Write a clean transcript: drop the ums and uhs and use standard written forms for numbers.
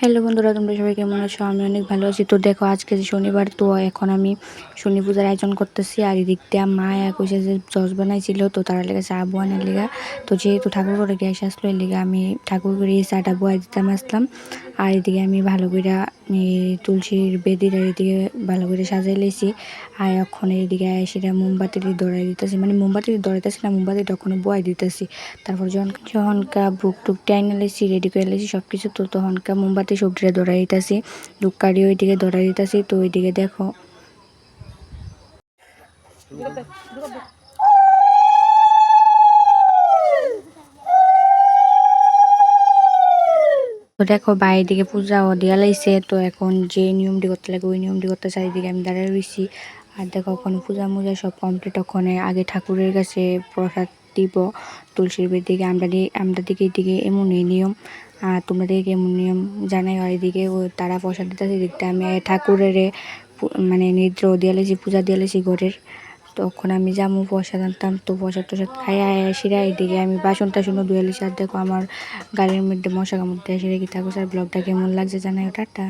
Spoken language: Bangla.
হ্যালো বন্ধুরা, তোমরা সবাই কেমন আছো? আমি অনেক ভালো আছি। তো দেখো, আজকে যে শনিবার, তো এখন আমি শনি পূজার আয়োজন করতেছি। আর এদিক দিয়ে মা কইছে যে জজ বানাইছিল, তো তারা লেগে চা বোয়ানোর লিগা। তো যেহেতু ঠাকুর করে গ্যাস আসলো, এর লিগা আমি ঠাকুর করে এই চাটা বয়াই দিতাম আসলাম। আর এদিকে আমি ভালো করে তুলসীর বেদিটা এদিকে ভালো করে সাজাই লেছি। আর এখন এইদিকে সেটা মোমবাতি ধরাই দিতেছি, মানে মোমবাতি ধরাইতেছি না, মোমবাতি তখন বয়াই দিতেছি। তারপর যখনকা বুক টুক টাইনে লেছি, রেডি করে লেছি সব কিছু, তো তখনকা মোমবাতি সবজিটা ধরাই দিতেছি, ধূপকাঠি ওইদিকে ধরাই দিতেছি। তো ওইদিকে দেখো বাইরের দিকে পূজাও দেওয়া লাইছে। তো এখন যে নিয়মটি করতে লাগে ওই নিয়মটি করতে চারিদিকে আমি দাঁড়িয়ে রয়েছি। আর দেখো ওখানে পূজা মুজা সব কমপ্লিট। ওখানে আগে ঠাকুরের কাছে প্রসাদ দিব তুলসীর দিকে, আমরা দিকে এমনই নিয়ম। আর তোমরা দিকে এমন নিয়ম জানাই। আর এদিকে তারা প্রসাদ দিতেছে, দিকটা আমি ঠাকুরের মানে নিদ্র দিয়ে লেছি, পূজা দিয়ে লেছি ঘরের। তখন আমি যাবো প্রসাদ আনতাম, তো প্রসাদ টসাদ খাই আসিরা এদিকে আমি বাসন টাসনও ধুয়ে লিছি। আর দেখো আমার গাড়ির মধ্যে মশা কামড় দিয়ে আসি রেখে থাকো। স্যার ব্লগটা কেমন লাগছে জানাই, টাটা।